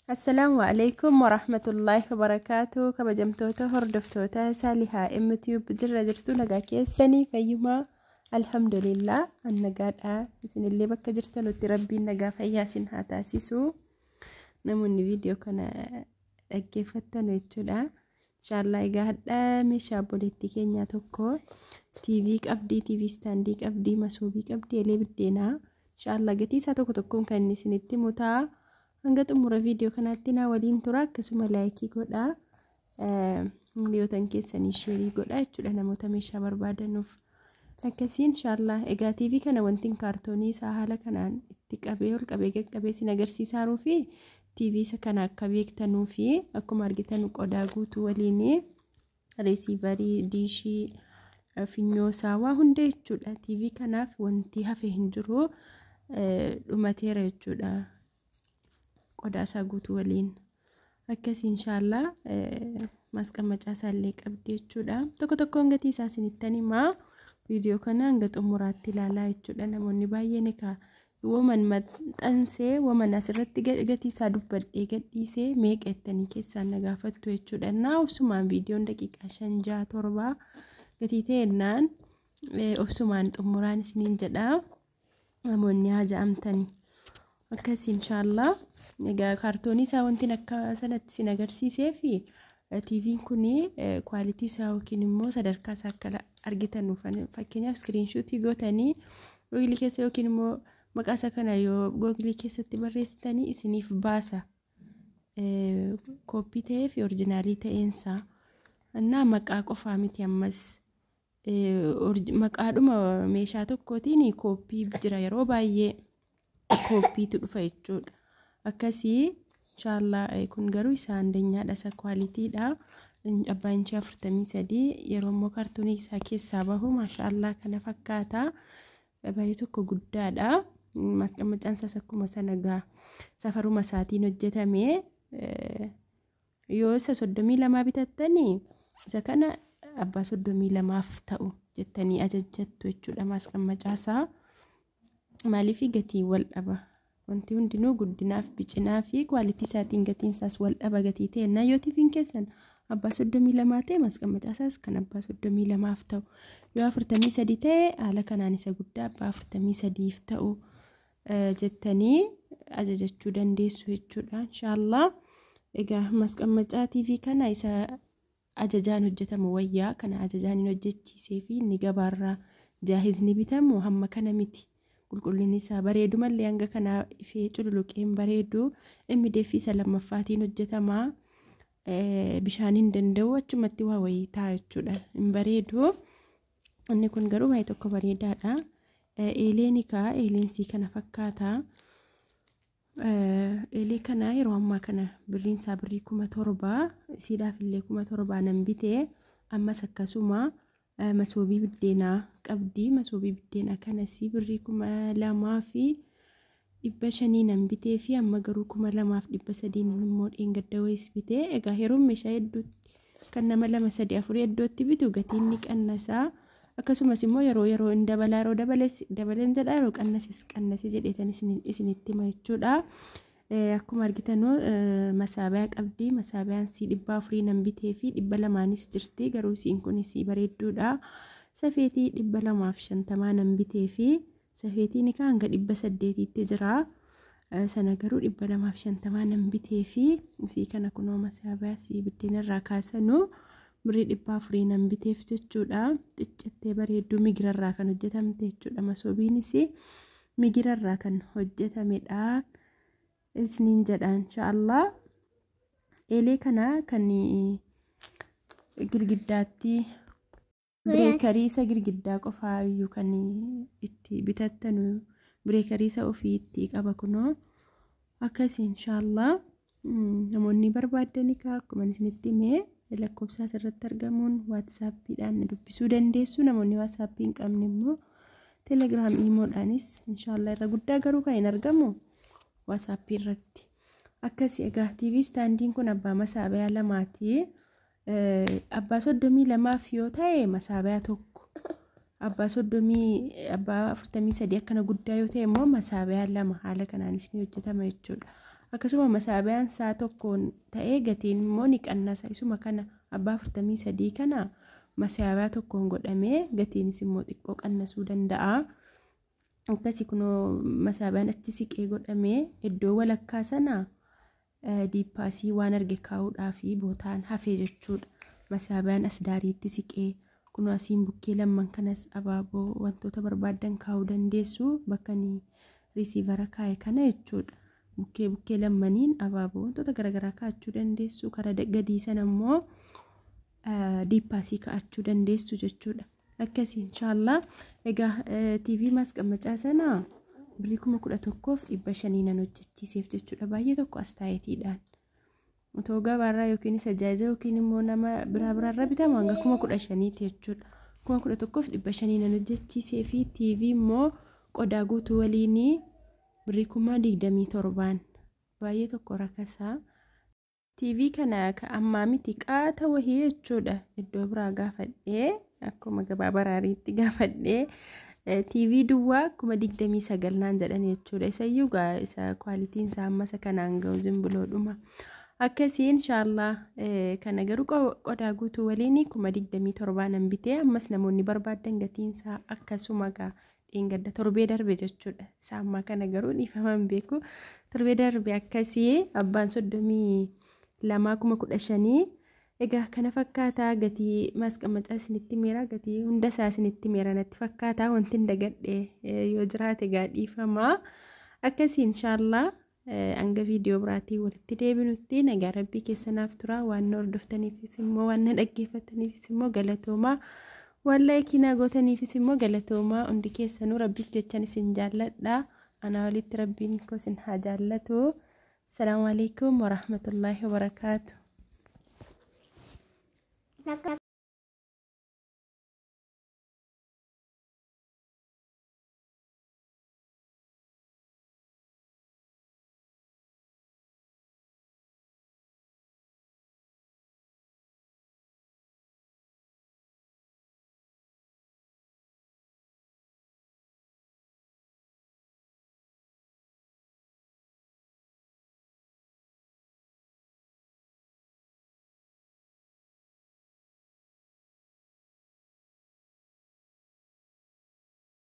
Assalamu alaikum warahmatullahi wabarakatuh. Kabajamtoota hordoftoota Saalihaa MTube jirra jirtu nagaa keessanii fayyumaa alhamdulillah annagaadha. Isinillee bakka jirtanutti rabbiin nagaa fayyaa isin haa taasisu. Namoonni viidiyoo kana dhaggeeffattan jechuudha. Inshallah egaa hadha meeshaa boleetti keenya tokko TV qabdi, TV standii qabdi, masoobii qabdi, elee biddeenaa. Inshallah gatii isaa tokkoon kan isinitti mutaa. Hanga xumura viidiyoo kanaatti na waliin tura akkasuma laayikii godhaa hiriyoottan keessanii sheerii godhaa jechuudha namoota meeshaa barbaadanuuf akkasiin inshallah egaa TV kana wantiin kaartoonii isaa haala kanaan itti qabee ol qabee qaqqabee sin agarsiisaaru fi TV isa kana akka beektanuu fi akkuma argitan qodaa guutuu waliin reesiivarii diishii finyoosaa waa hunda jechuudha TV kanaaf wanti hafe hin jiru dhumateera jechuudha. Qodaa isaa guutuu waliin akkasii inshallah masqamacaa isaallee qabdi jechuudha. Tokkoon gatii isaa isinittani maa viidiyoo kana hanga xumuraatti ilaalaa jechuudha. Namoonni baay'een egaa woman maxxansee woman asirratti gatii isaa dubbadhee gadhiisee meeqa jettanii keessaan na gaafattu jechuudha. Obsumaan viidiyoon daqiiqaa 5-7 gatii ta'ennaan obsumaan xumuraan isiniin jedha. Namoonni haa ja'amtanii akkasii inshallah egaa kaartoonii isaa wantiin akka sanatti sin agarsiisee fi TV'n kuni kwalitii isaa yookiin immoo sadarkaa isaa akka argitan fakkeenyaaf screenshot gootanii Google keessa yookiin immoo maqaa isaa kana yoo Google keessatti barreessitanii isiniif baasa koppii ta'ee fi originaalii ta'eensaa annaa maqaa qofaa miti ammas maqaadhuma meeshaa tokkootiin koppii jira yeroo baay'ee koppiitu dhufa jechuudha. Akkasii inshallah kun garuu isa andanyaadha isa kwalitiidha. Abbaa inchi 43 yeroo immoo kaartoonii isaa keessaa bahu maashaallah kana fakkaata. Baay'ee tokko guddaadha. Masqamacaan isaas akkuma sanagaa safaruma isaatiin hojjetame. Yoo isa 32 bitattanii isa kana abbaa 32f ta'u jettanii ajajjattu jechuudha masqamacaasaa. Maaliif gatii wal dhaba wanti hundinuu guddinaaf bicinaa fi kwalitii isaatiin gatiin isaas wal dhaba gatii ta'e yoo TV'n keessan abbaa 32 ta'e masqamacaasaas kan abbaa 32f ta'u yoo 43 ta'e haala kanaan isa guddaa abbaa 43f ta'u jettanii ajajachuu dandeessu jechuudha inshallah. Egaa masqamacaa TV kana isa ajajaan hojjetamu wayyaa kana ajajaan hin hojjechiisee fi inni gabaarraa jaahizni bitamu hamma kana miti. Qulqullinni isaa bareedu mallee hanga kana ifee cululuqeen bareedu inni deeffisa lammaffaatiin hojjetama bishaaniin danda'u achumatti waa wayii ta'a jechuudha hin bareedu. Inni kun garuu baay'ee tokko bareedaadha. Eelensii kana fakkaata. Eelee kana yeroo ammaa kana birriin isaa birrii 7,000 isiidhaaf illee 7,000 nan bitee ammas akkasuma masoobii biddeenaa qabdi. Masoobii biddeenaa kanas birrii 2,500 nan bitee fi amma garuu 2,300 immoo dheengadda wayis bitee. Egaa yeroo meeshaa hedduutti kan nama 2-3-4 iddootti bitu gatiin ni qannasaa. Akkasumas immoo yeroo hin dabalaa yeroo dabaleen jedha yeroo qannase jedheetan isinitti hima jechuudha. Akkuma argitanuu masaabiyaa qabdi. Masaabiyaan si 400 nan bitee fi 200nis jirti garuu siin kunis bareedduudha. Safeetii 250 nan bitee fi safeetiin hanga 800tti jira. Sana garuu 250 nan bitee fi si kana kunoo masaabiyaa si biddeenarraa kaasanu birrii 400 nan biteef jechuudha. Xiccattee bareedduu migirarraa kan hojjetamte jechuudha. Masoobiinis migirarraa kan hojjetamedha. Isniin jedha inshallah. Eelee kana kan girgiddaatti bireekarii isa girgiddaa qofaa iyyuu kan itti bitattanu bireekarii isa ofii itti qaba kunoo akkasii inshallah. Namoonni barbaaddan akkuma isinitti himee lakkoofsa irratti argamuun WhatsAppidhaan dubbisuu dandeessu. Namoonni WhatsApp hin qabne immoo Telegram imoodhaanis inshallah irra guddaa garuu kan hin argamu WhatsApp irratti. Akkasii egaa TV standiin kun abbaa masaabiyaa lamaati. Abbaa 32f yoo ta'e masaabiyaa tokko. Abbaa 43 akkana guddaa yoo ta'e immoo masaabiyaa lama haala kanaanis ni hojjetama jechuudha. akkasuma masaabaan isaa tokkoon ta'ee gatiin immoo ni qannasa. Isuma kana abbaa 43 kana masaabaa tokkoon godhamee gatiinis immoo xiqqoo qannasuu danda'a. Akkasii kunoo masaabaan achi siqee godhamee iddoo walakkaa sana diippaasii waan arge kaa'uudhaa fi bootaan hafee jechuudha. Masaabaan as daariitti siqee kunoo asiin bukkee lamman kanas abaaboo wantoota barbaadan kaa'uu dandeessu bakka ni risiivara kaa'e kana jechuudha. Bukkee lammaniin abaaboo wantoota garaagaraa kaa'achuu dandeessu. Karaa gadii sana immoo diippaasii kaa'achuu dandeessu jechuudha. Akkasii inshallah egaa TV maasqamacaa sana birrii 11,500 nan hojjechiiseef jechuudha. Baay'ee tokko astaayitiidhaan. Otoo gabaarraa yookiin isa jaayiza yookiin immoo nama biraarraa bitamu hanga 15,000 jechuudha. 11,500 nan hojjechiisee fi TV immoo qodaa guutuu waliin birrii 27,000 baay'ee tokko rakasaa. TV kana ammaa miti qaata wahii jechuudha. Iddoo biraa gaafadhee akkuma gabaa baraariitti gaafadhee TV duwwaa 29 naan jedhan jechuudha. Isayyuu isa kwaalitiin isaa ammasa kanaan ga'u zimbiloodhuma. Akkasii inshallah kana garuu qodaa guutuu waliin 27,000 nan bitee ammas namoonni barbaadan gatiin isaa akkasuma dhingadda torbee darbe jechuudha. Isa ammaa kana garuu dhiifaman beeku. Torbee darbe akkasii abbaan 32,1500 egaa kana fakkaataa gatii maasqamacaa isinitti meera gatii hunda isaa isinitti meera natti fakkaataa wanti hin dagadhe yoo jiraate dhiifama. Akkasii inshallah hanga viidiyoo biraatii walitti deebinutti nagaa rabbii keessanaaf tura. Waan hordoftaniifis immoo waan dhaggeeffataniifis immoo galatoomaa. Waan laayikii gootaniifis immoo galatoomaa. Hundi keessanuu rabbiif jechan isin jaalladha. Ana walitti rabbiin koo isin haa jaallatu. Assalamu alaikum warahmatullahi wabarakatuh.